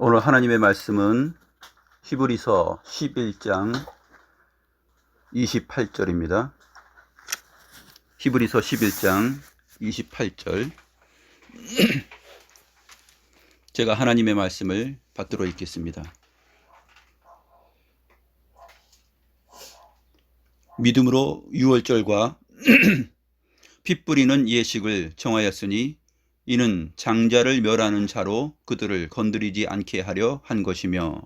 오늘 하나님의 말씀은 히브리서 11장 28절입니다. 히브리서 11장 28절. 제가 하나님의 말씀을 받들어 읽겠습니다. 믿음으로 유월절과 피 뿌리는 예식을 정하였으니 이는 장자를 멸하는 자로 그들을 건드리지 않게 하려 한 것이며.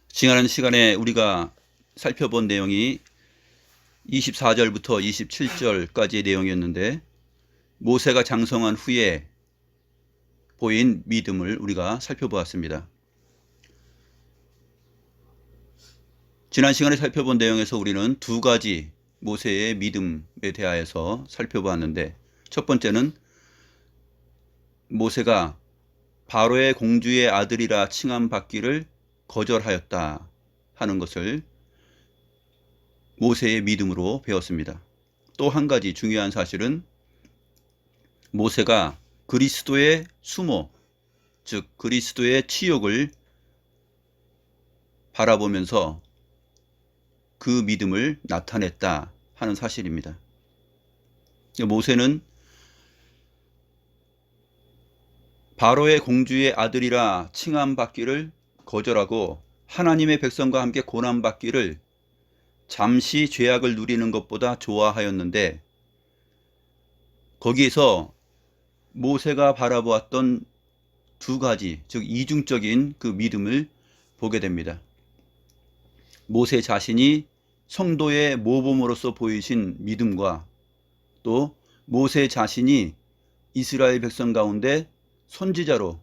지난 시간에 우리가 살펴본 내용이 24절부터 27절까지의 내용이었는데, 모세가 장성한 후에 보인 믿음을 우리가 살펴보았습니다. 지난 시간에 살펴본 내용에서 우리는 두 가지 모세의 믿음에 대하여서 살펴보았는데, 첫 번째는 모세가 바로의 공주의 아들이라 칭함받기를 거절하였다 하는 것을 모세의 믿음으로 배웠습니다. 또 한 가지 중요한 사실은 모세가 그리스도의 수모, 즉 그리스도의 치욕을 바라보면서 그 믿음을 나타냈다 하는 사실입니다. 모세는 바로의 공주의 아들이라 칭함받기를 거절하고 하나님의 백성과 함께 고난받기를 잠시 죄악을 누리는 것보다 좋아하였는데, 거기에서 모세가 바라보았던 두 가지, 즉 이중적인 그 믿음을 보게 됩니다. 모세 자신이 성도의 모범으로서 보이신 믿음과, 또 모세 자신이 이스라엘 백성 가운데 선지자로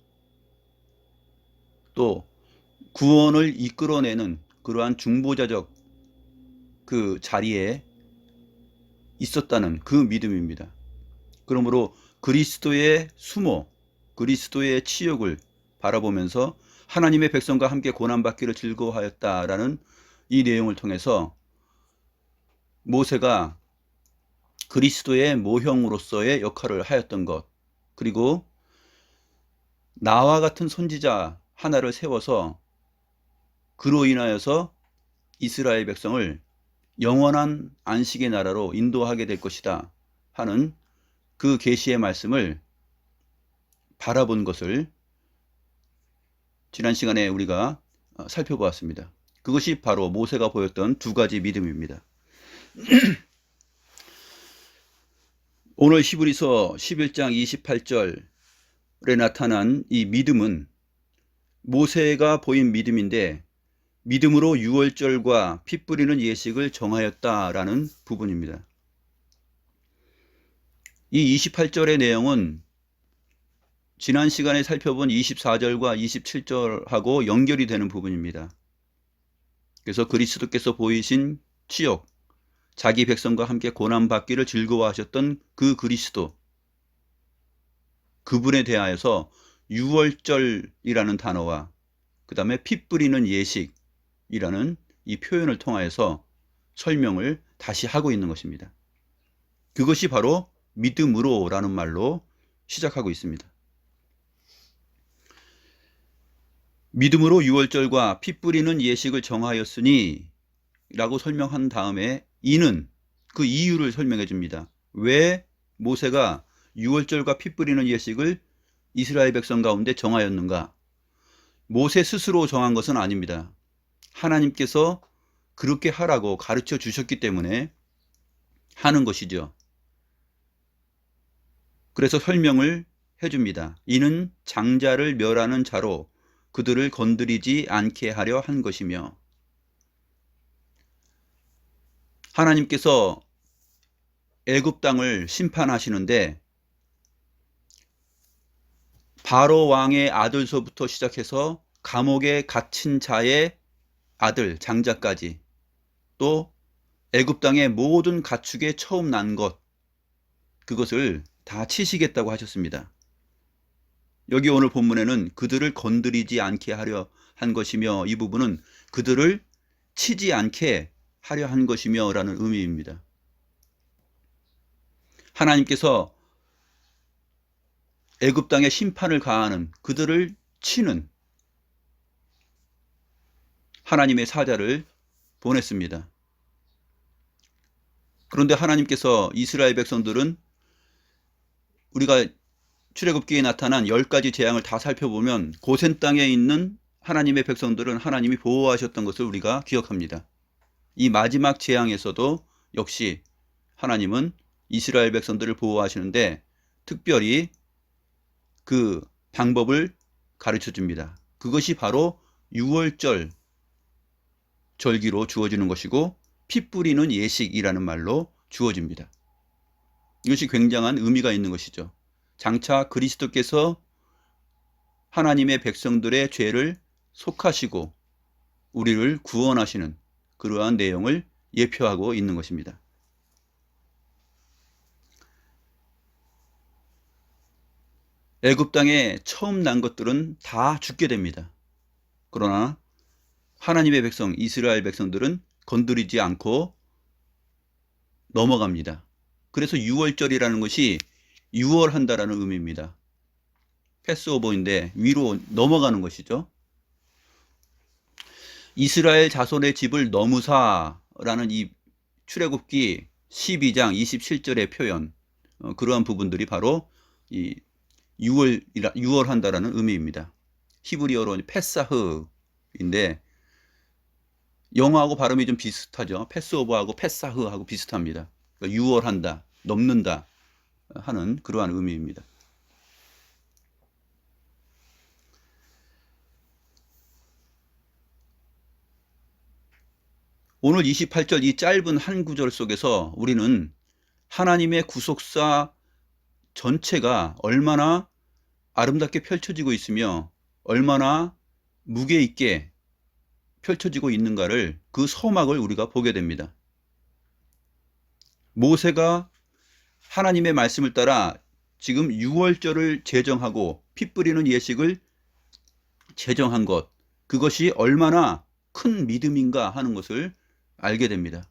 또 구원을 이끌어내는 그러한 중보자적 그 자리에 있었다는 그 믿음입니다. 그러므로 그리스도의 수모, 그리스도의 치욕을 바라보면서 하나님의 백성과 함께 고난받기를 즐거워하였다라는 이 내용을 통해서 모세가 그리스도의 모형으로서의 역할을 하였던 것, 그리고 나와 같은 선지자 하나를 세워서 그로 인하여서 이스라엘 백성을 영원한 안식의 나라로 인도하게 될 것이다 하는 그 계시의 말씀을 바라본 것을 지난 시간에 우리가 살펴보았습니다. 그것이 바로 모세가 보였던 두 가지 믿음입니다. 오늘 히브리서 11장 28절에 나타난 이 믿음은 모세가 보인 믿음인데, 믿음으로 유월절과 피 뿌리는 예식을 정하였다라는 부분입니다. 이 28절의 내용은 지난 시간에 살펴본 24절과 27절하고 연결이 되는 부분입니다. 그래서 그리스도께서 보이신 치욕, 자기 백성과 함께 고난받기를 즐거워하셨던 그 그리스도, 그분에 대하여서 유월절이라는 단어와 그 다음에 피 뿌리는 예식이라는 이 표현을 통하여서 설명을 다시 하고 있는 것입니다. 그것이 바로 믿음으로 라는 말로 시작하고 있습니다. 믿음으로 유월절과 피 뿌리는 예식을 정하였으니 라고 설명한 다음에 이는 그 이유를 설명해 줍니다. 왜 모세가 유월절과 피 뿌리는 예식을 이스라엘 백성 가운데 정하였는가? 모세 스스로 정한 것은 아닙니다. 하나님께서 그렇게 하라고 가르쳐 주셨기 때문에 하는 것이죠. 그래서 설명을 해줍니다. 이는 장자를 멸하는 자로 그들을 건드리지 않게 하려 한 것이며, 하나님께서 애굽 땅을 심판하시는데 바로 왕의 아들서부터 시작해서 감옥에 갇힌 자의 아들 장자까지, 또 애굽 땅의 모든 가축에 처음 난 것, 그것을 다 치시겠다고 하셨습니다. 여기 오늘 본문에는 그들을 건드리지 않게 하려 한 것이며, 이 부분은 그들을 치지 않게 하려 한 것이며 라는 의미입니다. 하나님께서 애굽 땅에 심판을 가하는, 그들을 치는 하나님의 사자를 보냈습니다. 그런데 하나님께서 이스라엘 백성들은, 우리가 출애굽기에 나타난 10가지 재앙을 다 살펴보면 고센 땅에 있는 하나님의 백성들은 하나님이 보호하셨던 것을 우리가 기억합니다. 이 마지막 재앙에서도 역시 하나님은 이스라엘 백성들을 보호하시는데 특별히 그 방법을 가르쳐 줍니다. 그것이 바로 6월절 절기로 주어지는 것이고 피 뿌리는 예식이라는 말로 주어집니다. 이것이 굉장한 의미가 있는 것이죠. 장차 그리스도께서 하나님의 백성들의 죄를 속하시고 우리를 구원하시는 그러한 내용을 예표하고 있는 것입니다. 애굽 땅에 처음 난 것들은 다 죽게 됩니다. 그러나 하나님의 백성, 이스라엘 백성들은 건드리지 않고 넘어갑니다. 그래서 6월절이라는 것이 6월한다라는 의미입니다. 패스오버인데 위로 넘어가는 것이죠. 이스라엘 자손의 집을 넘으사라는 이 출애굽기 12장 27절의 표현, 그러한 부분들이 바로 이 6월한다라는 의미입니다. 히브리어로 패사흐인데 영어하고 발음이 좀 비슷하죠. 패스오버하고 패사흐하고 비슷합니다. 그러니까 6월한다, 넘는다 하는 그러한 의미입니다. 오늘 28절 이 짧은 한 구절 속에서 우리는 하나님의 구속사 전체가 얼마나 아름답게 펼쳐지고 있으며 얼마나 무게 있게 펼쳐지고 있는가를, 그 서막을 우리가 보게 됩니다. 모세가 하나님의 말씀을 따라 지금 6월절을 제정하고 피 뿌리는 예식을 제정한 것, 그것이 얼마나 큰 믿음인가 하는 것을 알게 됩니다.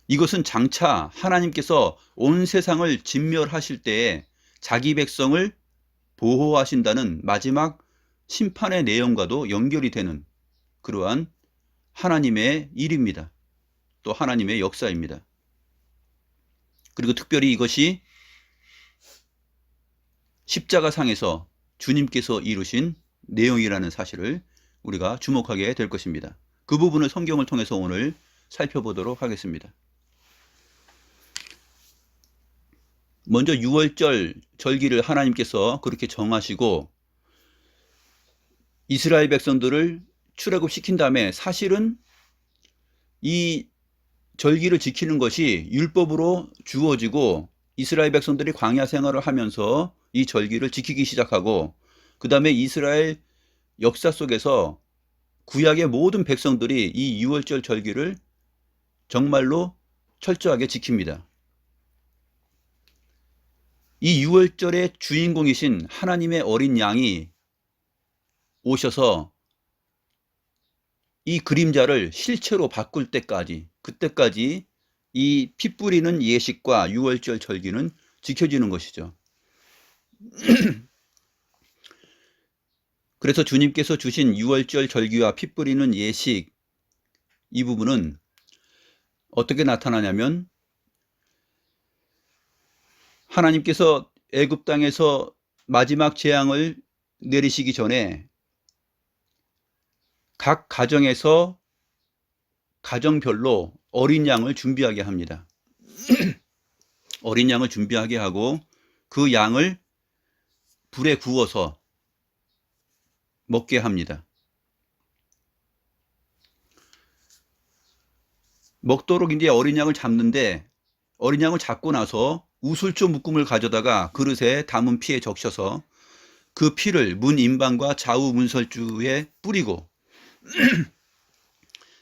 이것은 장차 하나님께서 온 세상을 진멸하실 때에 자기 백성을 보호하신다는 마지막 심판의 내용과도 연결이 되는 그러한 하나님의 일입니다. 또 하나님의 역사입니다. 그리고 특별히 이것이 십자가상에서 주님께서 이루신 내용이라는 사실을 우리가 주목하게 될 것입니다. 그 부분을 성경을 통해서 오늘 살펴보도록 하겠습니다. 먼저 6월절 절기를 하나님께서 그렇게 정하시고 이스라엘 백성들을 출애굽시킨 다음에 사실은 이 절기를 지키는 것이 율법으로 주어지고 이스라엘 백성들이 광야 생활을 하면서 이 절기를 지키기 시작하고 그 다음에 이스라엘 역사 속에서 구약의 모든 백성들이 이 6월절 절기를 정말로 철저하게 지킵니다. 이 6월절의 주인공이신 하나님의 어린 양이 오셔서 이 그림자를 실체로 바꿀 때까지, 그때까지 이 피 뿌리는 예식과 6월절 절기는 지켜지는 것이죠. 그래서 주님께서 주신 6월절 절기와 피 뿌리는 예식, 이 부분은 어떻게 나타나냐면 하나님께서 애굽 땅에서 마지막 재앙을 내리시기 전에 각 가정에서 가정별로 어린 양을 준비하게 합니다. 어린 양을 준비하게 하고 그 양을 불에 구워서 먹게 합니다. 먹도록 이제 어린 양을 잡는데 어린 양을 잡고 나서 우슬초 묶음을 가져다가 그릇에 담은 피에 적셔서 그 피를 문 임방과 좌우 문설주에 뿌리고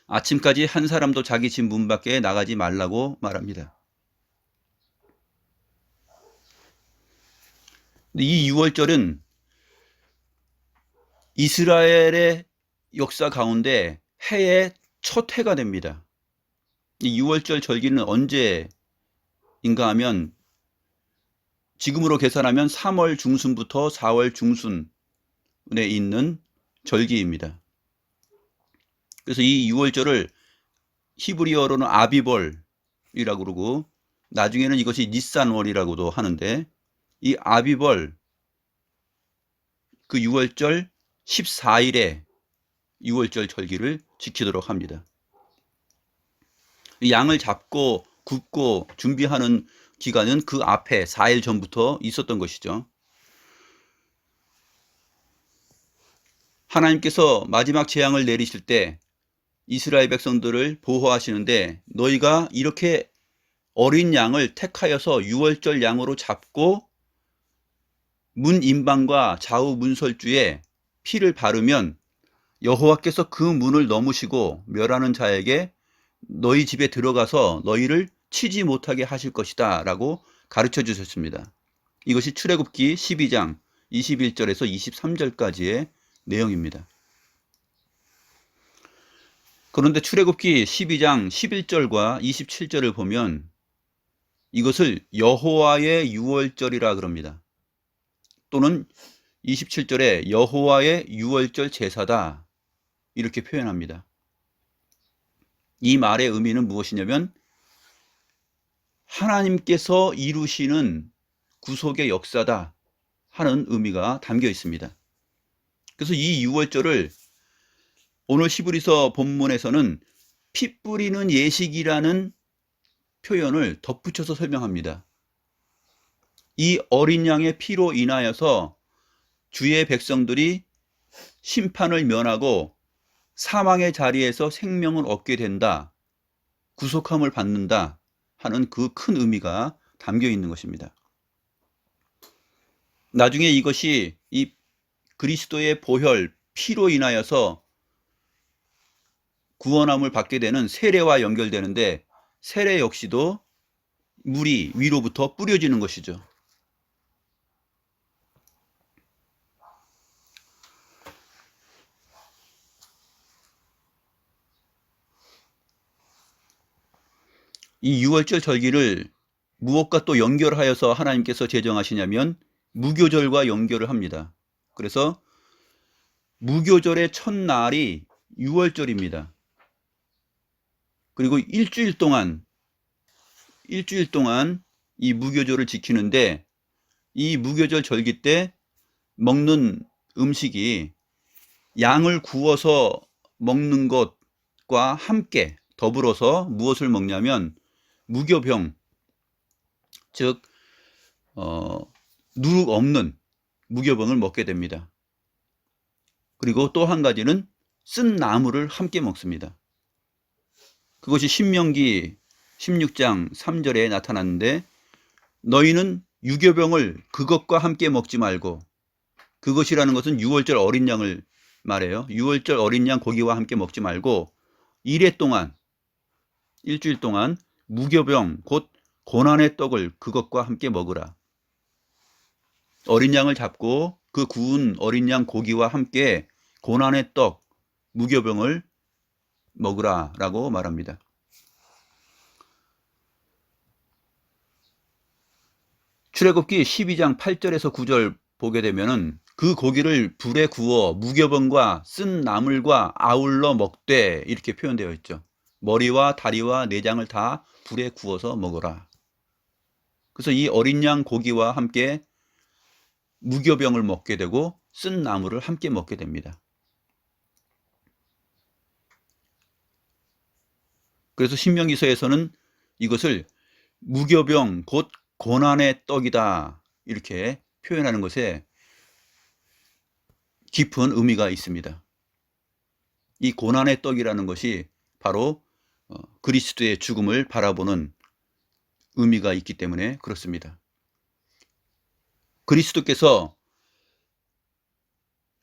아침까지 한 사람도 자기 집 문 밖에 나가지 말라고 말합니다. 이 6월절은 이스라엘의 역사 가운데 해의 첫 해가 됩니다. 이 6월절 절기는 언제인가 하면 지금으로 계산하면 3월 중순부터 4월 중순에 있는 절기입니다. 그래서 이 6월절을 히브리어로는 아비벌이라고 그러고 나중에는 이것이 니산월이라고도 하는데, 이 아비벌 그 6월절 14일에 6월절 절기를 지키도록 합니다. 양을 잡고 굽고 준비하는 기간은 그 앞에 4일 전부터 있었던 것이죠. 하나님께서 마지막 재앙을 내리실 때 이스라엘 백성들을 보호하시는데, 너희가 이렇게 어린 양을 택하여서 6월절 양으로 잡고 문 임방과 좌우 문설주에 피를 바르면 여호와께서 그 문을 넘으시고 멸하는 자에게 너희 집에 들어가서 너희를 치지 못하게 하실 것이다 라고 가르쳐 주셨습니다. 이것이 출애굽기 12장 21절에서 23절까지의 내용입니다. 그런데 출애굽기 12장 11절과 27절을 보면 이것을 여호와의 유월절이라 그럽니다. 또는 27절에 여호와의 유월절 제사다 이렇게 표현합니다. 이 말의 의미는 무엇이냐면 하나님께서 이루시는 구속의 역사다 하는 의미가 담겨 있습니다. 그래서 이 유월절을 오늘 히브리서 본문에서는 피 뿌리는 예식이라는 표현을 덧붙여서 설명합니다. 이 어린 양의 피로 인하여서 주의 백성들이 심판을 면하고 사망의 자리에서 생명을 얻게 된다, 구속함을 받는다 하는 그 큰 의미가 담겨 있는 것입니다. 나중에 이것이 이 그리스도의 보혈, 피로 인하여서 구원함을 받게 되는 세례와 연결되는데, 세례 역시도 물이 위로부터 뿌려지는 것이죠. 이 유월절 절기를 무엇과 또 연결하여서 하나님께서 제정하시냐면 무교절과 연결을 합니다. 그래서 무교절의 첫날이 유월절입니다. 그리고 일주일 동안 이 무교절을 지키는데, 이 무교절 절기 때 먹는 음식이 양을 구워서 먹는 것과 함께 더불어서 무엇을 먹냐면 무교병, 즉 누룩 없는 무교병을 먹게 됩니다. 그리고 또 한 가지는 쓴 나물을 함께 먹습니다. 그것이 신명기 16장 3절에 나타났는데, 너희는 유교병을 그것과 함께 먹지 말고, 그것이라는 것은 유월절 어린 양을 말해요. 유월절 어린 양 고기와 함께 먹지 말고 일주일 동안 무교병 곧 고난의 떡을 그것과 함께 먹으라. 어린 양을 잡고 그 구운 어린 양 고기와 함께 고난의 떡, 무교병을 먹으라 라고 말합니다. 출애굽기 12장 8절에서 9절 보게 되면은 그 고기를 불에 구워 무교병과 쓴 나물과 아울러 먹되 이렇게 표현되어 있죠. 머리와 다리와 내장을 다 불에 구워서 먹어라. 그래서 이 어린 양 고기와 함께 무교병을 먹게 되고 쓴 나물을 함께 먹게 됩니다. 그래서 신명기서에서는 이것을 무교병 곧 고난의 떡이다 이렇게 표현하는 것에 깊은 의미가 있습니다. 이 고난의 떡이라는 것이 바로 그리스도의 죽음을 바라보는 의미가 있기 때문에 그렇습니다. 그리스도께서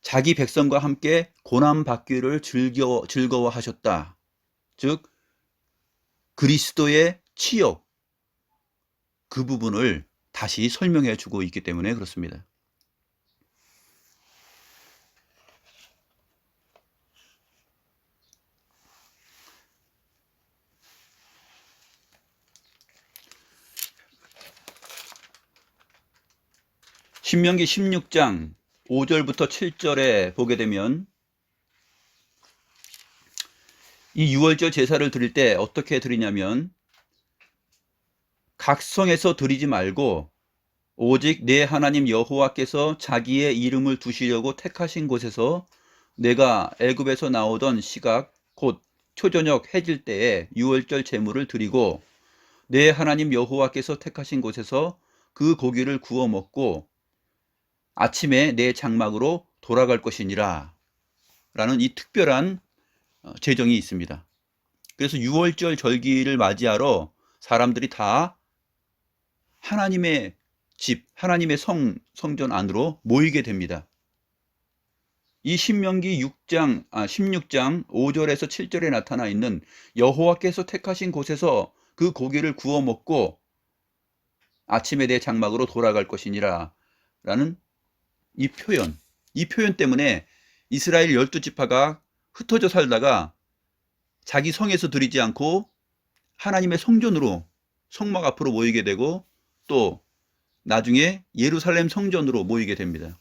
자기 백성과 함께 고난받기를 즐거워하셨다. 즉 그리스도의 치욕, 그 부분을 다시 설명해 주고 있기 때문에 그렇습니다. 신명기 16장 5절부터 7절에 보게 되면 이 유월절 제사를 드릴 때 어떻게 드리냐면 각 성에서 드리지 말고 오직 내 하나님 여호와께서 자기의 이름을 두시려고 택하신 곳에서 내가 애굽에서 나오던 시각 곧 초저녁 해질 때에 유월절 제물을 드리고 내 하나님 여호와께서 택하신 곳에서 그 고기를 구워 먹고 아침에 내 장막으로 돌아갈 것이니라 라는 이 특별한 제정이 있습니다. 그래서 유월절 절기를 맞이하러 사람들이 다 하나님의 집, 하나님의 성전 안으로 모이게 됩니다. 이 신명기 16장 5절에서 7절에 나타나 있는 여호와께서 택하신 곳에서 그 고기를 구워 먹고 아침에 내 장막으로 돌아갈 것이니라 라는 이 표현 때문에 이스라엘 12지파가 흩어져 살다가 자기 성에서 드리지 않고 하나님의 성전으로 성막 앞으로 모이게 되고 또 나중에 예루살렘 성전으로 모이게 됩니다.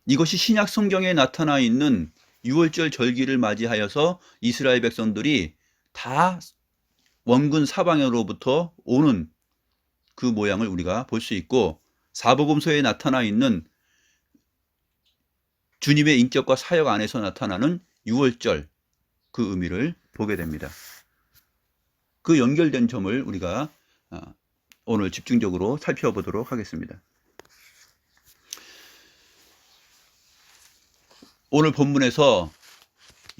이것이 신약 성경에 나타나 있는 유월절 절기를 맞이하여서 이스라엘 백성들이 다 원근 사방으로부터 오는 그 모양을 우리가 볼 수 있고 사복음서에 나타나 있는 주님의 인격과 사역 안에서 나타나는 유월절 그 의미를 보게 됩니다. 그 연결된 점을 우리가 오늘 집중적으로 살펴보도록 하겠습니다. 오늘 본문에서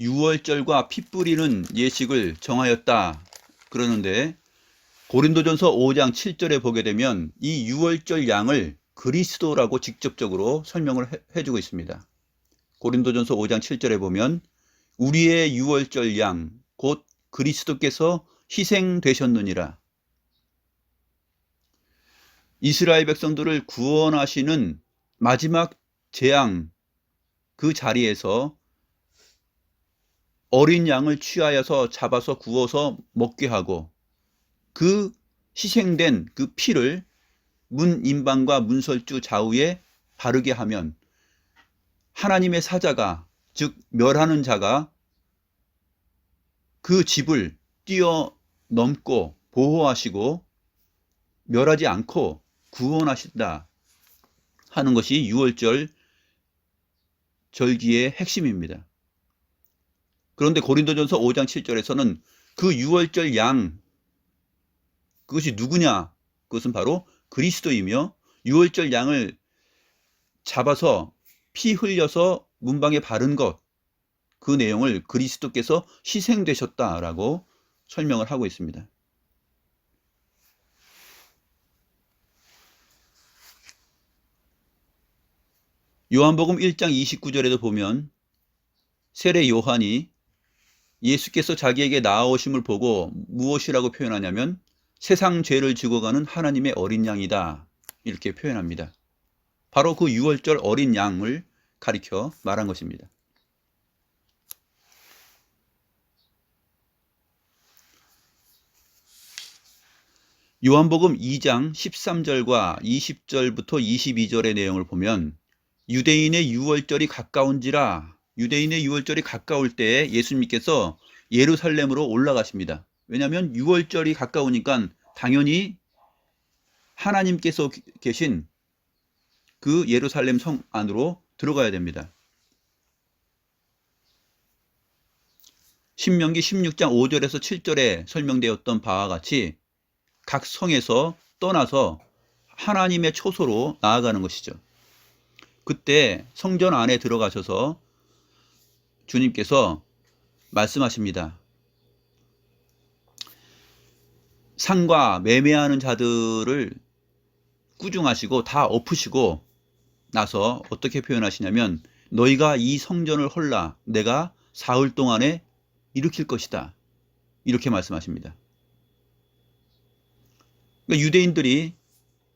유월절과 피 뿌리는 예식을 정하였다 그러는데 고린도전서 5장 7절에 보게 되면 이 유월절 양을 그리스도라고 직접적으로 설명을 해주고 있습니다. 고린도전서 5장 7절에 보면 우리의 유월절 양 곧 그리스도께서 희생되셨느니라. 이스라엘 백성들을 구원하시는 마지막 재앙 그 자리에서 어린 양을 취하여서 잡아서 구워서 먹게 하고 그 희생된 그 피를 문 임방과 문설주 좌우에 바르게 하면 하나님의 사자가 즉 멸하는 자가 그 집을 뛰어넘고 보호하시고 멸하지 않고 구원하신다 하는 것이 유월절 절기의 핵심입니다. 그런데 고린도전서 5장 7절에서는 그 유월절 양 그것이 누구냐? 그것은 바로 그리스도이며 유월절 양을 잡아서 피 흘려서 문방에 바른 것, 그 내용을 그리스도께서 희생되셨다라고 설명을 하고 있습니다. 요한복음 1장 29절에도 보면 세례 요한이 예수께서 자기에게 나아오심을 보고 무엇이라고 표현하냐면 세상 죄를 지고 가는 하나님의 어린 양이다 이렇게 표현합니다. 바로 그 유월절 어린 양을 가리켜 말한 것입니다. 요한복음 2장 13절과 20절부터 22절의 내용을 보면 유대인의 유월절이 가까운지라 유대인의 유월절이 가까울 때에 예수님께서 예루살렘으로 올라가십니다. 왜냐하면 유월절이 가까우니까 당연히 하나님께서 계신 그 예루살렘 성 안으로 들어가야 됩니다. 신명기 16장 5절에서 7절에 설명되었던 바와 같이 각 성에서 떠나서 하나님의 초소로 나아가는 것이죠. 그때 성전 안에 들어가셔서 주님께서 말씀하십니다. 상과 매매하는 자들을 꾸중하시고 다 엎으시고 나서 어떻게 표현하시냐면 너희가 이 성전을 헐라 내가 사흘 동안에 일으킬 것이다 이렇게 말씀하십니다. 그러니까 유대인들이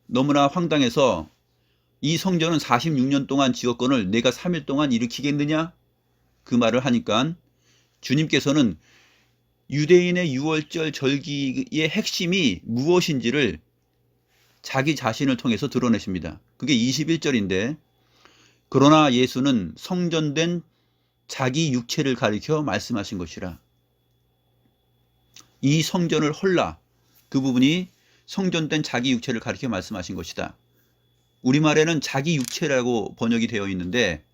너무나 황당해서 이 성전은 46년 동안 지었건을 내가 3일 동안 일으키겠느냐 그 말을 하니까 주님께서는 유대인의 유월절 절기의 핵심이 무엇인지를 자기 자신을 통해서 드러내십니다. 그게 21절인데 그러나 예수는 성전된 자기 육체를 가리켜 말씀하신 것이라. 이 성전을 헐라, 그 부분이 성전된 자기 육체를 가리켜 말씀하신 것이다. 우리말에는 자기 육체라고 번역이 되어 있는데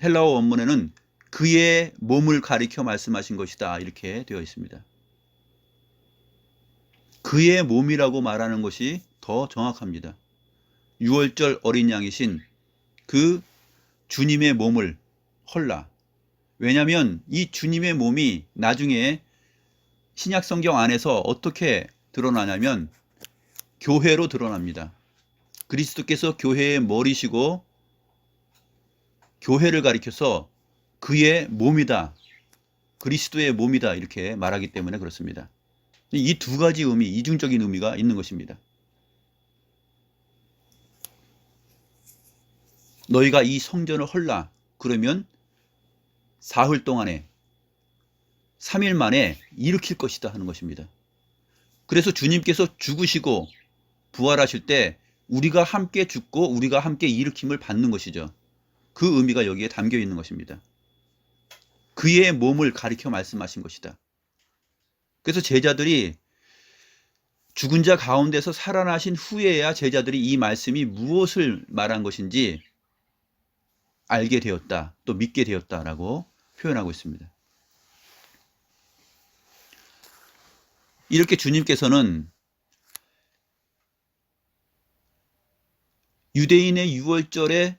헬라어 원문에는 그의 몸을 가리켜 말씀하신 것이다 이렇게 되어 있습니다. 그의 몸이라고 말하는 것이 더 정확합니다. 6월절 어린 양이신 그 주님의 몸을 헐라. 왜냐하면 이 주님의 몸이 나중에 신약 성경 안에서 어떻게 드러나냐면 교회로 드러납니다. 그리스도께서 교회의 머리시고 교회를 가리켜서 그의 몸이다, 그리스도의 몸이다 이렇게 말하기 때문에 그렇습니다. 이 두 가지 의미, 이중적인 의미가 있는 것입니다. 너희가 이 성전을 헐라 그러면 사흘 동안에 3일 만에 일으킬 것이다 하는 것입니다. 그래서 주님께서 죽으시고 부활하실 때 우리가 함께 죽고 우리가 함께 일으킴을 받는 것이죠. 그 의미가 여기에 담겨 있는 것입니다. 그의 몸을 가리켜 말씀하신 것이다. 그래서 제자들이 죽은 자 가운데서 살아나신 후에야 제자들이 이 말씀이 무엇을 말한 것인지 알게 되었다, 또 믿게 되었다라고 표현하고 있습니다. 이렇게 주님께서는 유대인의 유월절에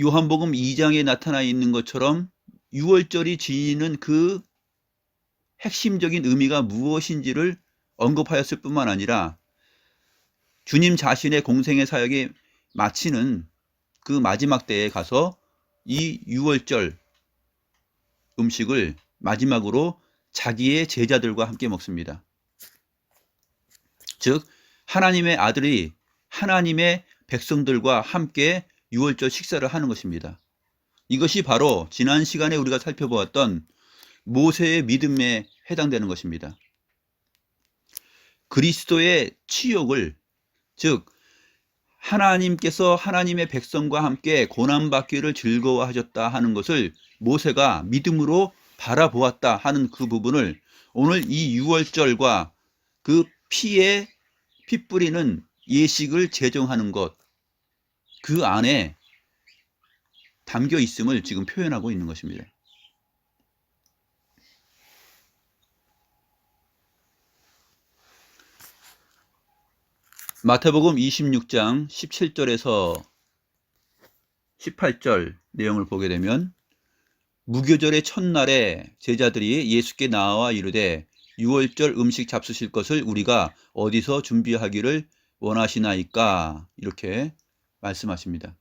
요한복음 2장에 나타나 있는 것처럼 유월절이 지니는 그 핵심적인 의미가 무엇인지를 언급하였을 뿐만 아니라 주님 자신의 공생의 사역이 마치는 그 마지막 때에 가서 이 유월절 음식을 마지막으로 자기의 제자들과 함께 먹습니다. 즉 하나님의 아들이 하나님의 백성들과 함께 유월절 식사를 하는 것입니다. 이것이 바로 지난 시간에 우리가 살펴보았던 모세의 믿음에 해당되는 것입니다. 그리스도의 치욕을, 즉 하나님께서 하나님의 백성과 함께 고난받기를 즐거워하셨다 하는 것을 모세가 믿음으로 바라보았다 하는 그 부분을 오늘 이 유월절과 그 피에 피 뿌리는 예식을 제정하는 것, 그 안에 담겨 있음을 지금 표현하고 있는 것입니다. 마태복음 26장 17절에서 18절 내용을 보게 되면 무교절의 첫날에 제자들이 예수께 나와 이르되 유월절 음식 잡수실 것을 우리가 어디서 준비하기를 원하시나이까 이렇게 말씀하십니다.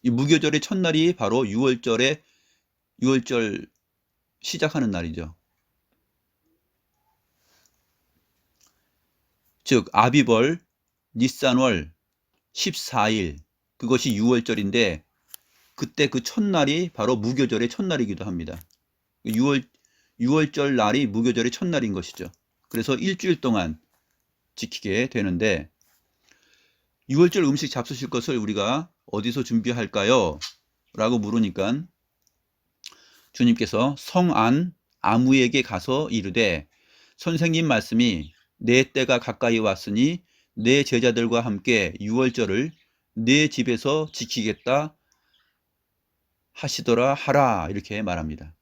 이 무교절의 첫날이 바로 유월절 시작하는 날이죠. 즉 아비벌 니산월 14일 그것이 유월절인데 그때 그 첫날이 바로 무교절의 첫날이기도 합니다. 유월절 날이 무교절의 첫날인 것이죠. 그래서 일주일 동안 지키게 되는데 유월절 음식 잡수실 것을 우리가 어디서 준비할까요? 라고 물으니까 주님께서 성안 아무에게 가서 이르되 선생님 말씀이 내 때가 가까이 왔으니 내 제자들과 함께 유월절을 내 집에서 지키겠다 하시더라 하라 이렇게 말합니다.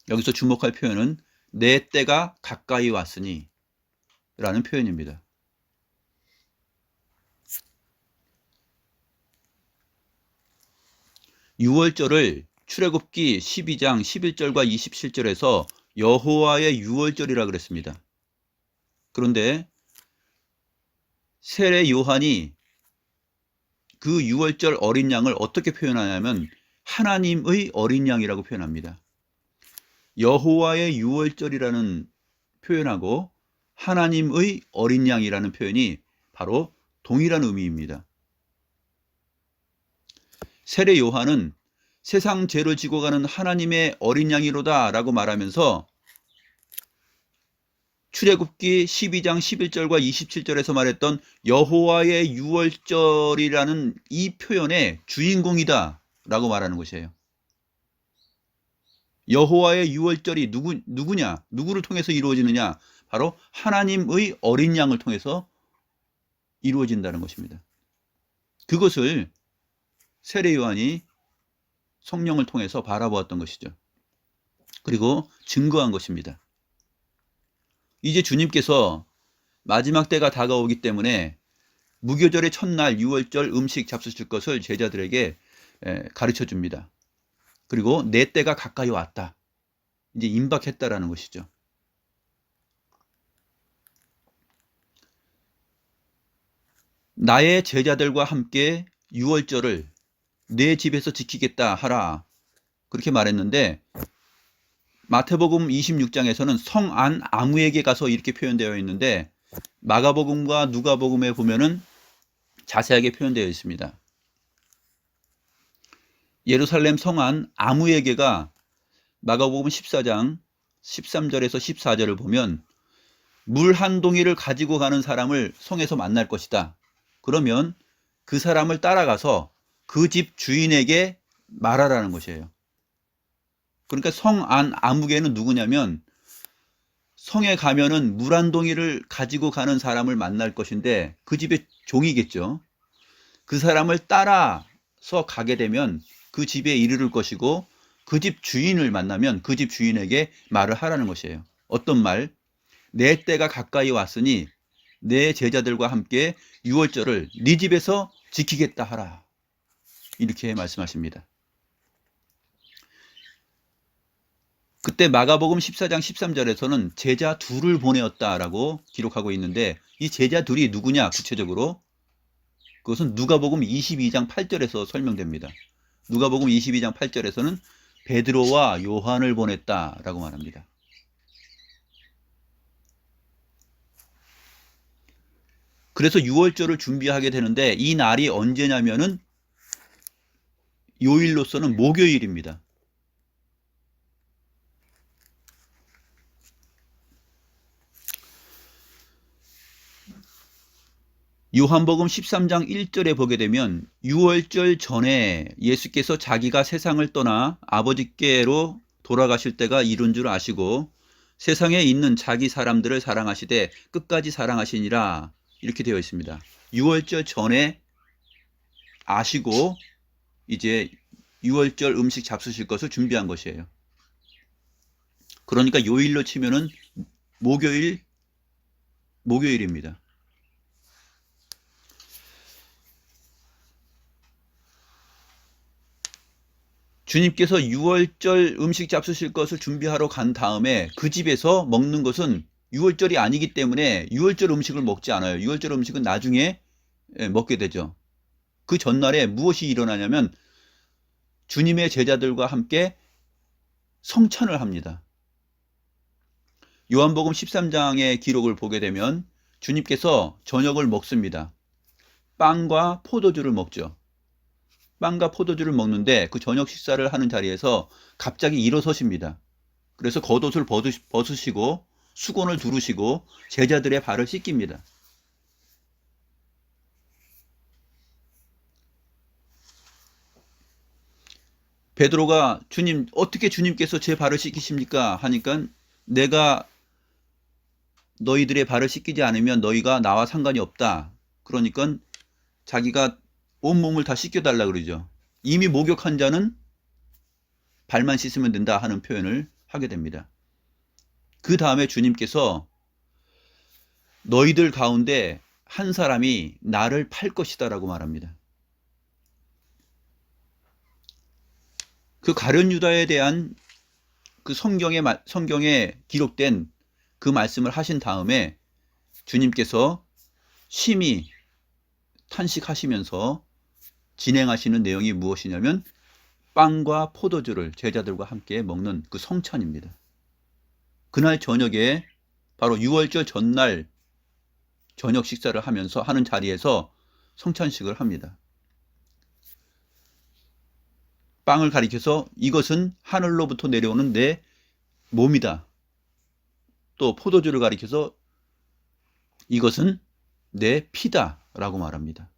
여기서 주목할 표현은 내 때가 가까이 왔으니 라는 표현입니다. 유월절을 출애굽기 12장 11절과 27절에서 여호와의 유월절이라 그랬습니다. 그런데 세례 요한이 그 유월절 어린 양을 어떻게 표현하냐면 하나님의 어린 양이라고 표현합니다. 여호와의 유월절이라는 표현하고 하나님의 어린 양이라는 표현이 바로 동일한 의미입니다. 세례 요한은 세상 죄를 지고 가는 하나님의 어린 양이로다 라고 말하면서 출애굽기 12장 11절과 27절에서 말했던 여호와의 유월절이라는 이 표현의 주인공이다 라고 말하는 것이에요. 여호와의 유월절이 누구냐? 누구를 통해서 이루어지느냐? 바로 하나님의 어린 양을 통해서 이루어진다는 것입니다. 그것을 세례 요한이 성령을 통해서 바라보았던 것이죠. 그리고 증거한 것입니다. 이제 주님께서 마지막 때가 다가오기 때문에 무교절의 첫날 유월절 음식 잡수실 것을 제자들에게 가르쳐 줍니다. 그리고 내 때가 가까이 왔다. 이제 임박했다라는 것이죠. 나의 제자들과 함께 유월절을 내 집에서 지키겠다 하라. 그렇게 말했는데 마태복음 26장에서는 성 안 아무에게 가서 이렇게 표현되어 있는데 마가복음과 누가복음에 보면은 자세하게 표현되어 있습니다. 예루살렘 성 안 아무에게가 마가복음 14장 13절에서 14절을 보면 물 한 동이를 가지고 가는 사람을 성에서 만날 것이다. 그러면 그 사람을 따라가서 그 집 주인에게 말하라는 것이에요. 그러니까 성 안 아무개는 누구냐면 성에 가면은 물 한 동이를 가지고 가는 사람을 만날 것인데 그 집의 종이겠죠. 그 사람을 따라서 가게 되면 그 집에 이르를 것이고 그 집 주인을 만나면 그 집 주인에게 말을 하라는 것이에요. 어떤 말? 내 때가 가까이 왔으니 내 제자들과 함께 유월절을 네 집에서 지키겠다 하라. 이렇게 말씀하십니다. 그때 마가복음 14장 13절에서는 제자 둘을 보내었다라고 기록하고 있는데 이 제자 둘이 누구냐 구체적으로? 그것은 누가복음 22장 8절에서 설명됩니다. 누가복음 22장 8절에서는 베드로와 요한을 보냈다라고 말합니다. 그래서 유월절을 준비하게 되는데 이 날이 언제냐면은 요일로서는 목요일입니다. 요한복음 13장 1절에 보게 되면 유월절 전에 예수께서 자기가 세상을 떠나 아버지께로 돌아가실 때가 이른 줄 아시고 세상에 있는 자기 사람들을 사랑하시되 끝까지 사랑하시니라 이렇게 되어 있습니다. 유월절 전에 아시고 이제 유월절 음식 잡수실 것을 준비한 것이에요. 그러니까 요일로 치면은 목요일입니다. 주님께서 유월절 음식 잡수실 것을 준비하러 간 다음에 그 집에서 먹는 것은 유월절이 아니기 때문에 유월절 음식을 먹지 않아요. 유월절 음식은 나중에 먹게 되죠. 그 전날에 무엇이 일어나냐면 주님의 제자들과 함께 성찬을 합니다. 요한복음 13장의 기록을 보게 되면 주님께서 저녁을 먹습니다. 빵과 포도주를 먹죠. 빵과 포도주를 먹는데 그 저녁 식사를 하는 자리에서 갑자기 일어서십니다. 그래서 겉옷을 벗으시고 수건을 두르시고 제자들의 발을 씻깁니다. 베드로가 주님, 어떻게 주님께서 제 발을 씻기십니까? 하니까 내가 너희들의 발을 씻기지 않으면 너희가 나와 상관이 없다. 그러니까 자기가 온몸을 다 씻겨달라 그러죠. 이미 목욕한 자는 발만 씻으면 된다 하는 표현을 하게 됩니다. 그 다음에 주님께서 너희들 가운데 한 사람이 나를 팔 것이다 라고 말합니다. 그 가룟 유다에 대한 그 성경에 기록된 그 말씀을 하신 다음에 주님께서 심히 탄식하시면서 진행하시는 내용이 무엇이냐면 빵과 포도주를 제자들과 함께 먹는 그 성찬입니다. 그날 저녁에 바로 유월절 전날 저녁 식사를 하면서 하는 자리에서 성찬식을 합니다. 빵을 가리켜서 이것은 하늘로부터 내려오는 내 몸이다. 또 포도주를 가리켜서 이것은 내 피다라고 말합니다.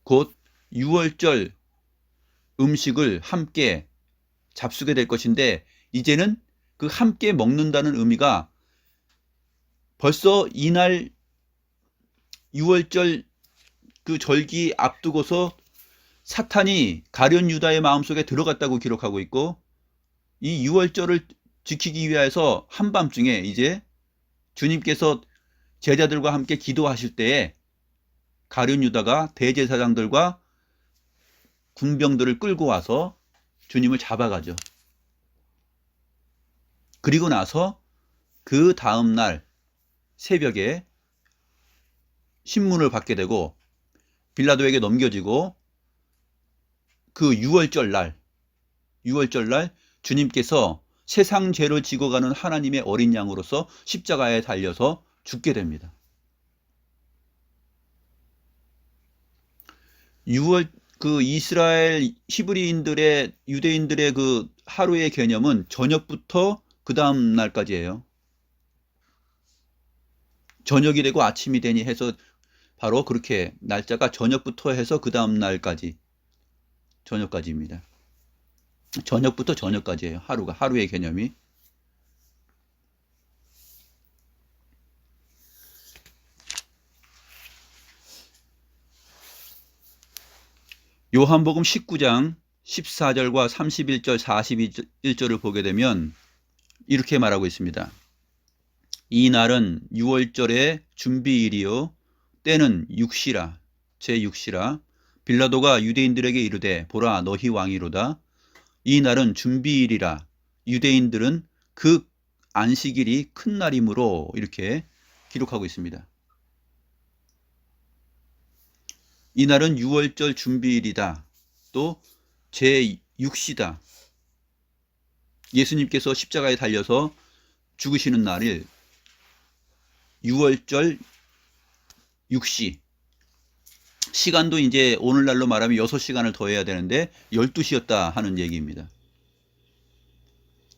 곧 유월절 음식을 함께 잡수게 될 것인데, 이제는 그 함께 먹는다는 의미가 벌써 이날 유월절 그 절기 앞두고서 사탄이 가룟 유다의 마음속에 들어갔다고 기록하고 있고, 이 유월절을 지키기 위해서 한밤중에 이제 주님께서 제자들과 함께 기도하실 때에 가룟 유다가 대제사장들과 군병들을 끌고 와서 주님을 잡아가죠. 그리고 나서 그 다음날 새벽에 신문을 받게 되고 빌라도에게 넘겨지고, 그 유월절 날 주님께서 세상 죄를 지고 가는 하나님의 어린 양으로서 십자가에 달려서 죽게 됩니다. 그 이스라엘 히브리인들의 유대인들의 그 하루의 개념은 저녁부터 그 다음 날까지예요. 저녁이 되고 아침이 되니 해서 바로 그렇게 날짜가 저녁부터 해서 그 다음 날까지, 저녁까지입니다. 저녁부터 저녁까지예요. 하루의 개념이. 요한복음 19장 14절과 31절, 41절을 보게 되면 이렇게 말하고 있습니다. 이 날은 유월절의 준비일이요 때는 육시라, 제6시라. 빌라도가 유대인들에게 이르되 보라 너희 왕이로다. 이 날은 준비일이라. 유대인들은 그 안식일이 큰 날이므로, 이렇게 기록하고 있습니다. 이 날은 유월절 준비일이다. 또 제6시다. 예수님께서 십자가에 달려서 죽으시는 날을 유월절 6시, 시간도 이제 오늘날로 말하면 6시간을 더해야 되는데 12시였다 하는 얘기입니다.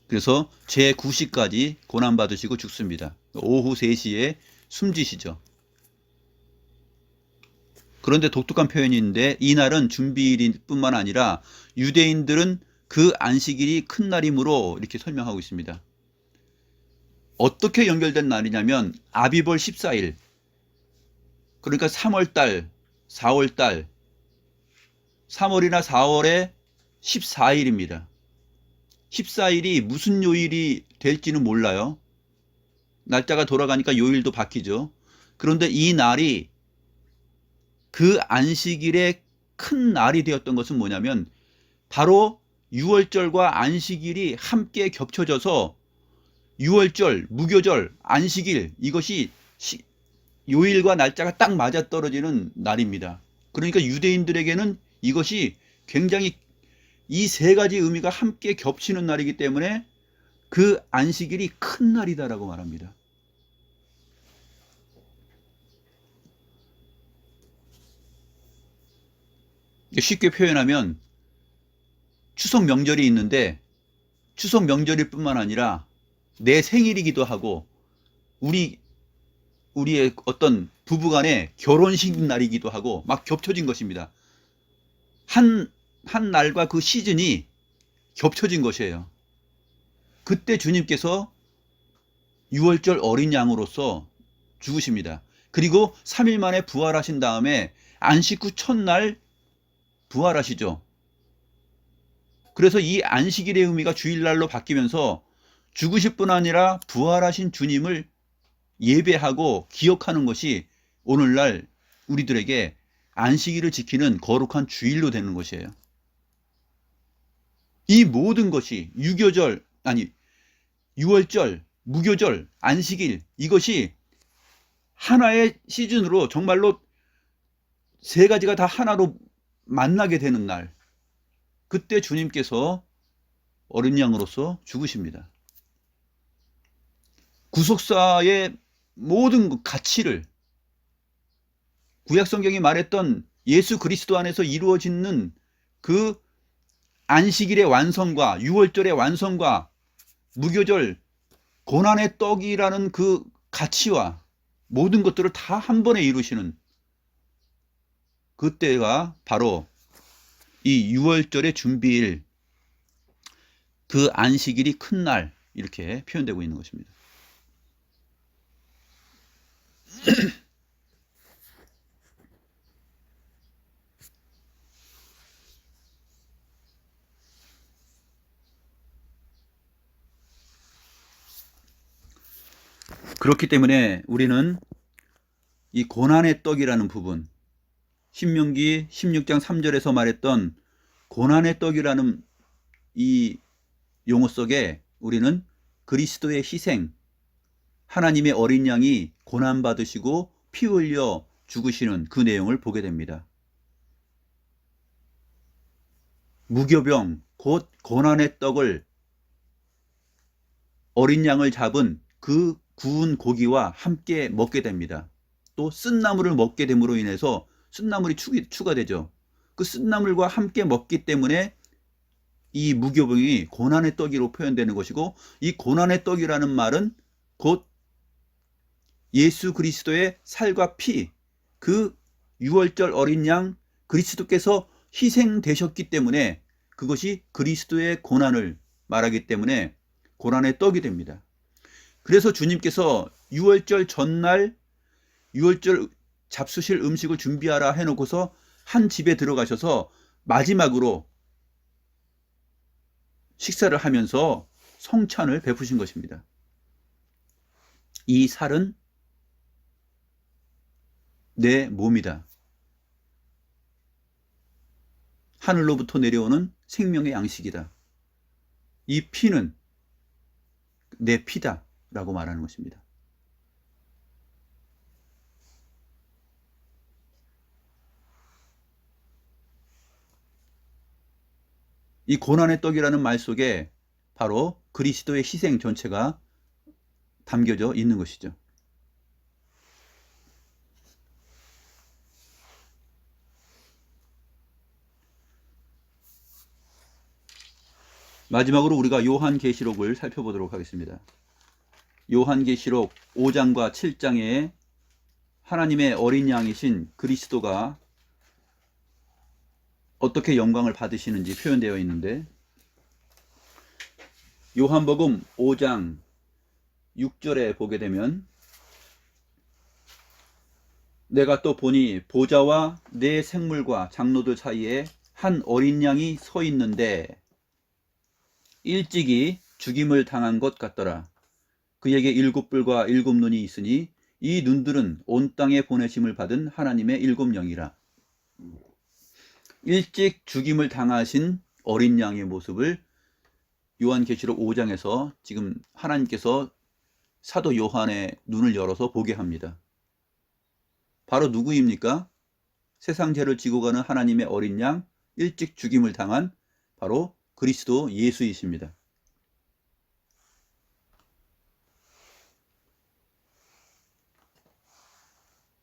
그래서 제9시까지 고난받으시고 죽습니다. 오후 3시에 숨지시죠. 그런데 독특한 표현이 있는데, 이 날은 준비일일 뿐만 아니라 유대인들은 그 안식일이 큰 날이므로, 이렇게 설명하고 있습니다. 어떻게 연결된 날이냐면 아비벌 14일, 그러니까 3월달, 4월달, 3월이나 4월의 14일입니다. 14일이 무슨 요일이 될지는 몰라요. 날짜가 돌아가니까 요일도 바뀌죠. 그런데 이 날이 그 안식일의 큰 날이 되었던 것은 뭐냐면, 바로 유월절과 안식일이 함께 겹쳐져서 유월절, 무교절, 안식일, 이것이 요일과 날짜가 딱 맞아떨어지는 날입니다. 그러니까 유대인들에게는 이것이 굉장히 이 세 가지 의미가 함께 겹치는 날이기 때문에 그 안식일이 큰 날이다라고 말합니다. 쉽게 표현하면 추석 명절이 있는데, 추석 명절일 뿐만 아니라 내 생일이기도 하고 우리의 어떤 부부간의 결혼식 날이기도 하고 막 겹쳐진 것입니다. 한 날과 그 시즌이 겹쳐진 것이에요. 그때 주님께서 유월절 어린 양으로서 죽으십니다. 그리고 3일 만에 부활하신 다음에 안식 후 첫날 부활하시죠. 그래서 이 안식일의 의미가 주일날로 바뀌면서 죽으실 뿐 아니라 부활하신 주님을 예배하고 기억하는 것이 오늘날 우리들에게 안식일을 지키는 거룩한 주일로 되는 것이에요. 이 모든 것이 유월절, 무교절, 안식일, 이것이 하나의 시즌으로 정말로 세 가지가 다 하나로 만나게 되는 날, 그때 주님께서 어린 양으로서 죽으십니다. 구속사의 모든 가치를, 구약 성경이 말했던 예수 그리스도 안에서 이루어지는 그 안식일의 완성과 유월절의 완성과 무교절, 고난의 떡이라는 그 가치와 모든 것들을 다 한 번에 이루시는 그때가 바로 이 6월절의 준비일, 그 안식일이 큰 날, 이렇게 표현되고 있는 것입니다. 그렇기 때문에 우리는 이 고난의 떡이라는 부분, 신명기 16장 3절에서 말했던 고난의 떡이라는 이 용어 속에 우리는 그리스도의 희생, 하나님의 어린 양이 고난받으시고 피 흘려 죽으시는 그 내용을 보게 됩니다. 무교병, 곧 고난의 떡을, 어린 양을 잡은 그 구운 고기와 함께 먹게 됩니다. 또 쓴나물을 먹게 됨으로 인해서 쓴나물이 추가되죠. 그 쓴나물과 함께 먹기 때문에 이 무교병이 고난의 떡이로 표현되는 것이고, 이 고난의 떡이라는 말은 곧 예수 그리스도의 살과 피, 그 6월절 어린 양 그리스도께서 희생되셨기 때문에 그것이 그리스도의 고난을 말하기 때문에 고난의 떡이 됩니다. 그래서 주님께서 6월절 전날 6월절 잡수실 음식을 준비하라 해놓고서 한 집에 들어가셔서 마지막으로 식사를 하면서 성찬을 베푸신 것입니다. 이 살은 내 몸이다. 하늘로부터 내려오는 생명의 양식이다. 이 피는 내 피다 라고 말하는 것입니다. 이 고난의 떡이라는 말 속에 바로 그리스도의 희생 전체가 담겨져 있는 것이죠. 마지막으로 우리가 요한계시록을 살펴보도록 하겠습니다. 요한계시록 5장과 7장에 하나님의 어린 양이신 그리스도가 어떻게 영광을 받으시는지 표현되어 있는데, 요한복음 5장 6절에 보게 되면, 내가 또 보니 보좌와 네 생물과 장로들 사이에 한 어린 양이 서 있는데 일찍이 죽임을 당한 것 같더라. 그에게 7뿔과 7눈이 있으니 이 눈들은 온 땅에 보내심을 받은 하나님의 7영이라. 일찍 죽임을 당하신 어린 양의 모습을 요한계시록 5장에서 지금 하나님께서 사도 요한의 눈을 열어서 보게 합니다. 바로 누구입니까? 세상 죄를 지고 가는 하나님의 어린 양, 일찍 죽임을 당한 바로 그리스도 예수이십니다.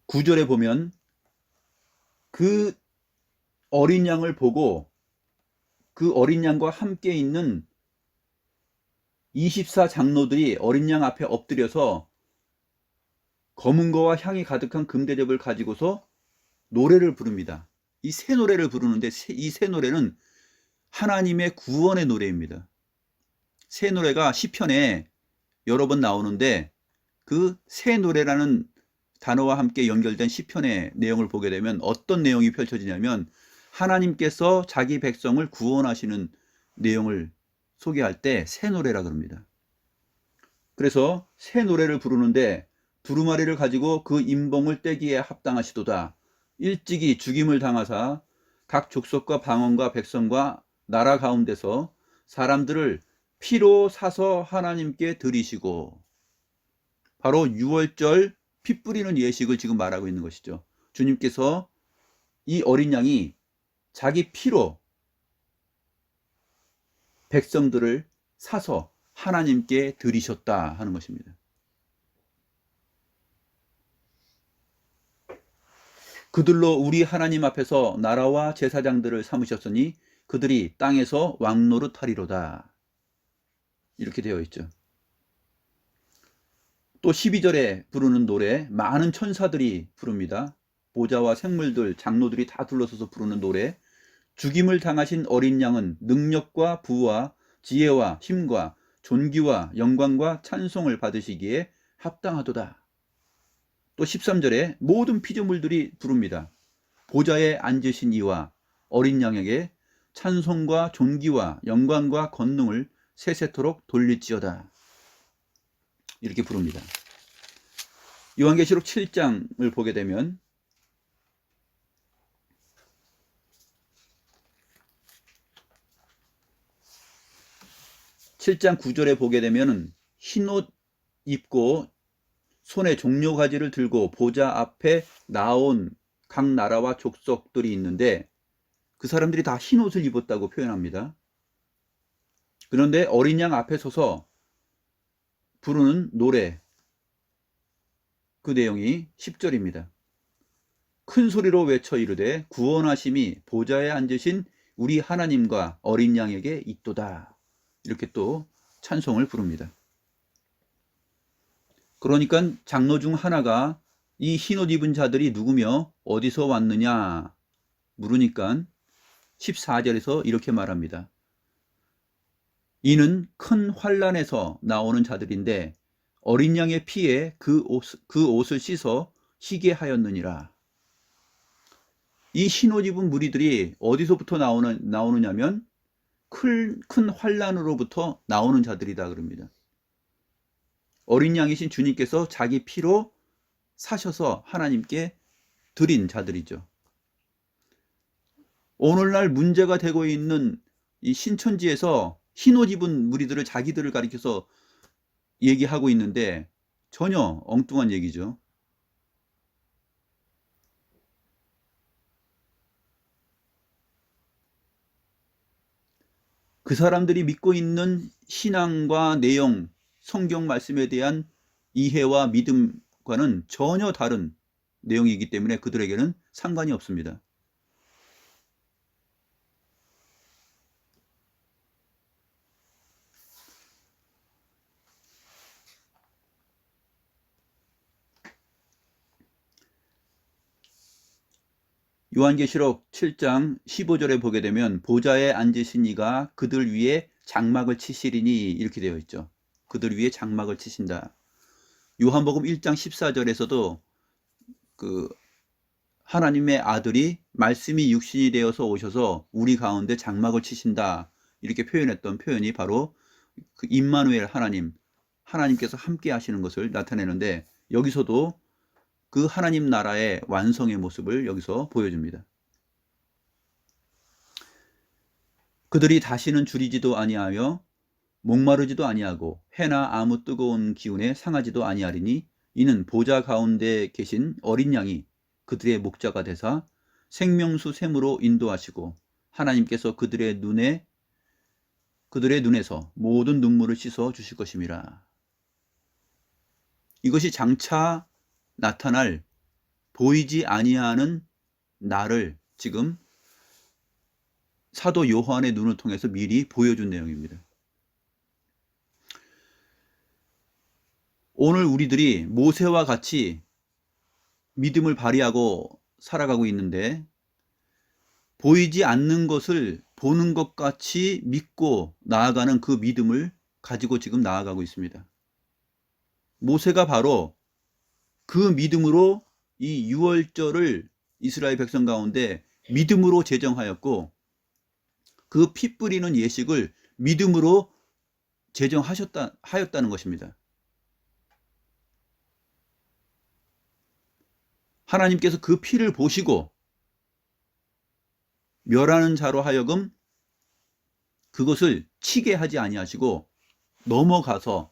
구절에 보면 그 어린 양을 보고 그 어린 양과 함께 있는 24장로들이 어린 양 앞에 엎드려서 검은 거와 향이 가득한 금대접을 가지고서 노래를 부릅니다. 이 새 노래를 부르는데 이 새 노래는 하나님의 구원의 노래입니다. 새 노래가 시편에 여러 번 나오는데 그 새 노래라는 단어와 함께 연결된 시편의 내용을 보게 되면 어떤 내용이 펼쳐지냐면, 하나님께서 자기 백성을 구원하시는 내용을 소개할 때 새 노래라 그럽니다. 그래서 새 노래를 부르는데, 두루마리를 가지고 그 임봉을 떼기에 합당하시도다. 일찍이 죽임을 당하사 각 족속과 방언과 백성과 나라 가운데서 사람들을 피로 사서 하나님께 드리시고, 바로 6월절 피 뿌리는 예식을 지금 말하고 있는 것이죠. 주님께서 이 어린 양이 자기 피로 백성들을 사서 하나님께 드리셨다 하는 것입니다. 그들로 우리 하나님 앞에서 나라와 제사장들을 삼으셨으니 그들이 땅에서 왕노릇하리로다. 이렇게 되어 있죠. 또 12절에 부르는 노래, 많은 천사들이 부릅니다. 보좌와 생물들, 장로들이 다 둘러서서 부르는 노래. 죽임을 당하신 어린 양은 능력과 부와 지혜와 힘과 존귀와 영광과 찬송을 받으시기에 합당하도다. 또 13절에 모든 피조물들이 부릅니다. 보좌에 앉으신 이와 어린 양에게 찬송과 존귀와 영광과 권능을 세세토록 돌릴지어다. 이렇게 부릅니다. 요한계시록 7장을 보게 되면 7장 9절에 보게 되면 흰옷 입고 손에 종려가지를 들고 보좌 앞에 나온 각 나라와 족속들이 있는데 그 사람들이 다 흰옷을 입었다고 표현합니다. 그런데 어린 양 앞에 서서 부르는 노래, 그 내용이 10절입니다. 큰 소리로 외쳐 이르되 구원하심이 보좌에 앉으신 우리 하나님과 어린 양에게 있도다. 이렇게 또 찬송을 부릅니다. 그러니까 장로 중 하나가 이 흰옷 입은 자들이 누구며 어디서 왔느냐 물으니까 14절에서 이렇게 말합니다. 이는 큰 환난에서 나오는 자들인데 어린 양의 피에 그 옷을 씻어 희게 하였느니라. 이 흰옷 입은 무리들이 어디서부터 나오느냐면 큰 환난으로부터 나오는 자들이다 그럽니다. 어린 양이신 주님께서 자기 피로 사셔서 하나님께 드린 자들이죠. 오늘날 문제가 되고 있는 이 신천지에서 흰옷 입은 무리들을 자기들을 가리켜서 얘기하고 있는데 전혀 엉뚱한 얘기죠. 그 사람들이 믿고 있는 신앙과 내용, 성경 말씀에 대한 이해와 믿음과는 전혀 다른 내용이기 때문에 그들에게는 상관이 없습니다. 요한계시록 7장 15절에 보게 되면 보좌에 앉으신 이가 그들 위에 장막을 치시리니 이렇게 되어 있죠. 그들 위에 장막을 치신다. 요한복음 1장 14절에서도 그 하나님의 아들이 말씀이 육신이 되어서 오셔서 우리 가운데 장막을 치신다. 이렇게 표현했던 표현이 바로 그 임마누엘 하나님께서 함께 하시는 것을 나타내는데 여기서도 그 하나님 나라의 완성의 모습을 여기서 보여줍니다. 그들이 다시는 줄이지도 아니하며 목마르지도 아니하고 해나 아무 뜨거운 기운에 상하지도 아니하리니 이는 보좌 가운데 계신 어린 양이 그들의 목자가 되사 생명수 샘으로 인도하시고 하나님께서 그들의 눈에서 모든 눈물을 씻어 주실 것임이라. 이것이 장차 나타날 보이지 아니하는 나를 지금 사도 요한의 눈을 통해서 미리 보여준 내용입니다. 오늘 우리들이 모세와 같이 믿음을 발휘하고 살아가고 있는데 보이지 않는 것을 보는 것 같이 믿고 나아가는 그 믿음을 가지고 지금 나아가고 있습니다. 모세가 바로 그 믿음으로 이 유월절을 이스라엘 백성 가운데 믿음으로 제정하였고 그 피 뿌리는 예식을 믿음으로 하였다는 것입니다. 하나님께서 그 피를 보시고 멸하는 자로 하여금 그것을 치게 하지 아니하시고 넘어가서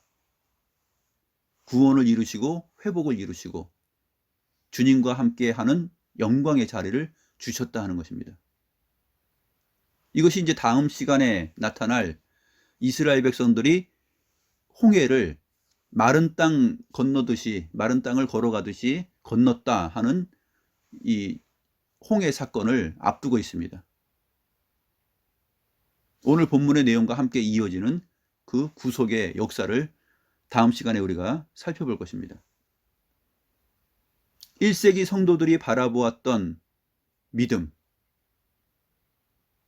구원을 이루시고 회복을 이루시고 주님과 함께하는 영광의 자리를 주셨다 하는 것입니다. 이것이 이제 다음 시간에 나타날 이스라엘 백성들이 홍해를 마른 땅 건너듯이 마른 땅을 걸어가듯이 건넜다 하는 이 홍해 사건을 앞두고 있습니다. 오늘 본문의 내용과 함께 이어지는 그 구속의 역사를 다음 시간에 우리가 살펴볼 것입니다. 1세기 성도들이 바라보았던 믿음,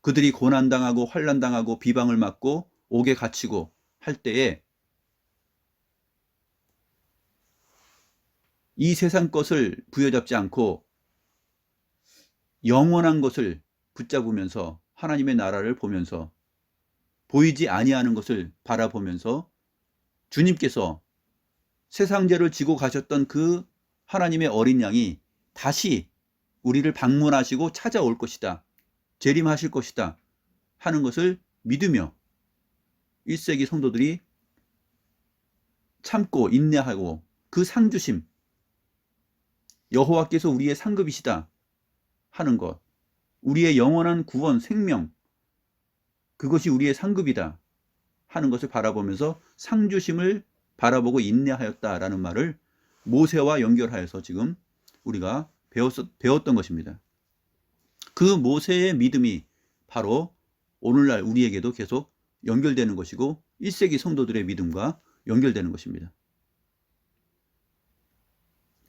그들이 고난당하고 환난당하고 비방을 맞고 옥에 갇히고 할 때에 이 세상 것을 부여잡지 않고 영원한 것을 붙잡으면서 하나님의 나라를 보면서 보이지 아니하는 것을 바라보면서 주님께서 세상 죄를 지고 가셨던 그 하나님의 어린 양이 다시 우리를 방문하시고 찾아올 것이다, 재림하실 것이다 하는 것을 믿으며 1세기 성도들이 참고 인내하고 그 상주심, 여호와께서 우리의 상급이시다 하는 것, 우리의 영원한 구원, 생명, 그것이 우리의 상급이다 하는 것을 바라보면서 상주심을 바라보고 인내하였다라는 말을 모세와 연결하여서 지금 우리가 배웠던 것입니다. 그 모세의 믿음이 바로 오늘날 우리에게도 계속 연결되는 것이고 1세기 성도들의 믿음과 연결되는 것입니다.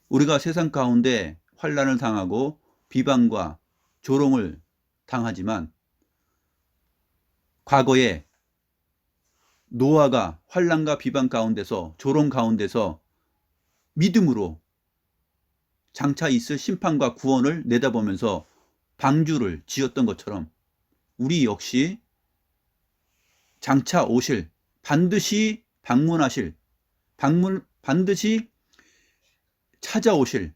우리가 세상 가운데 환난을 당하고 비방과 조롱을 당하지만 과거에 노아가 환난과 비방 가운데서 조롱 가운데서 믿음으로 장차 있을 심판과 구원을 내다보면서 방주를 지었던 것처럼 우리 역시 장차 오실, 반드시 방문하실, 반드시 찾아오실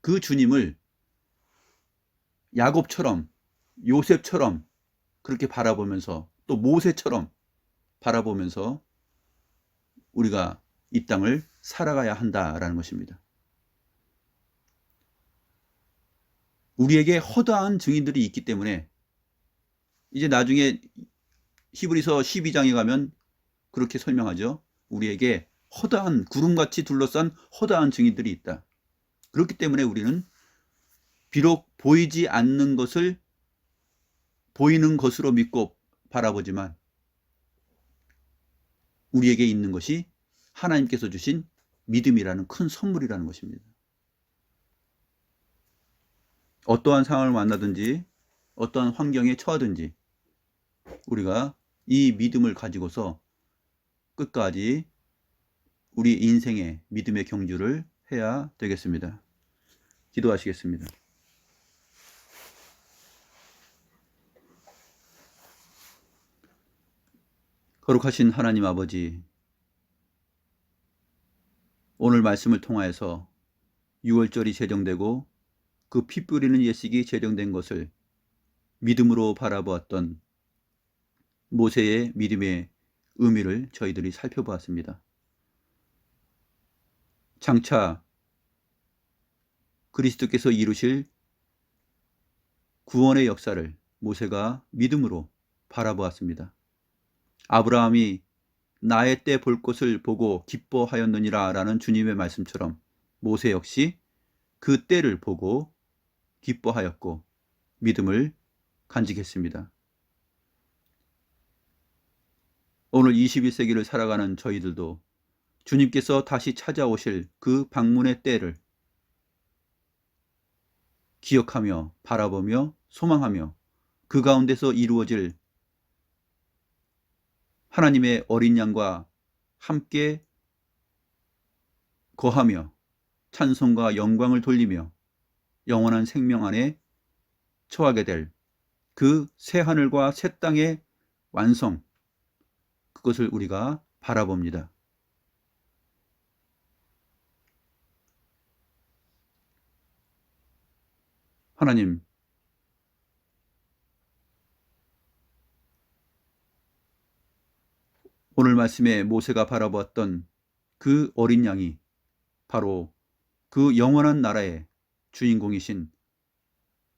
그 주님을 야곱처럼, 요셉처럼 그렇게 바라보면서 또 모세처럼 바라보면서 우리가 이 땅을 살아가야 한다라는 것입니다. 우리에게 허다한 증인들이 있기 때문에 이제 나중에 히브리서 12장에 가면 그렇게 설명하죠. 우리에게 허다한, 구름같이 둘러싼 허다한 증인들이 있다. 그렇기 때문에 우리는 비록 보이지 않는 것을 보이는 것으로 믿고 바라보지만 우리에게 있는 것이 하나님께서 주신 믿음이라는 큰 선물이라는 것입니다. 어떠한 상황을 만나든지 어떠한 환경에 처하든지 우리가 이 믿음을 가지고서 끝까지 우리 인생의 믿음의 경주를 해야 되겠습니다. 기도하시겠습니다. 거룩하신 하나님 아버지, 오늘 말씀을 통하여서 6월절이 제정되고 그 피 뿌리는 예식이 제정된 것을 믿음으로 바라보았던 모세의 믿음의 의미를 저희들이 살펴보았습니다. 장차 그리스도께서 이루실 구원의 역사를 모세가 믿음으로 바라보았습니다. 아브라함이 나의 때 볼 것을 보고 기뻐하였느니라 라는 주님의 말씀처럼 모세 역시 그 때를 보고 기뻐하였고 믿음을 간직했습니다. 오늘 21세기를 살아가는 저희들도 주님께서 다시 찾아오실 그 방문의 때를 기억하며 바라보며 소망하며 그 가운데서 이루어질 하나님의 어린 양과 함께 거하며 찬송과 영광을 돌리며 영원한 생명 안에 처하게 될 그 새 하늘과 새 땅의 완성, 그것을 우리가 바라봅니다. 하나님, 오늘 말씀에 모세가 바라보았던 그 어린 양이 바로 그 영원한 나라의 주인공이신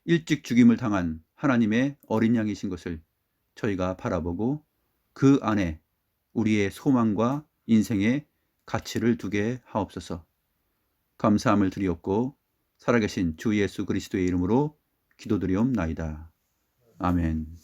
일찍 죽임을 당한 하나님의 어린 양이신 것을 저희가 바라보고 그 안에 우리의 소망과 인생의 가치를 두게 하옵소서. 감사함을 드리옵고 살아계신 주 예수 그리스도의 이름으로 기도드리옵나이다. 아멘.